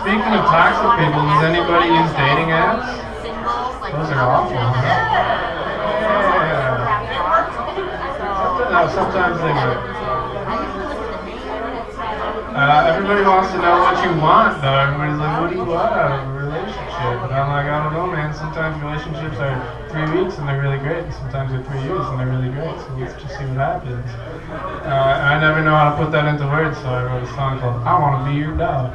Speaking of toxic people, does anybody use dating apps? Those are awful. Huh? Yeah. Sometimes they work. Everybody wants to know what you want, though. Everybody's like, what do you want out of a relationship? And I'm like, I don't know, man. Sometimes relationships are 3 weeks and they're really great. And sometimes they're 3 years and they're really great. So let's just see what happens. I never know how to put that into words, so I wrote a song called I Want to Be Your Dog.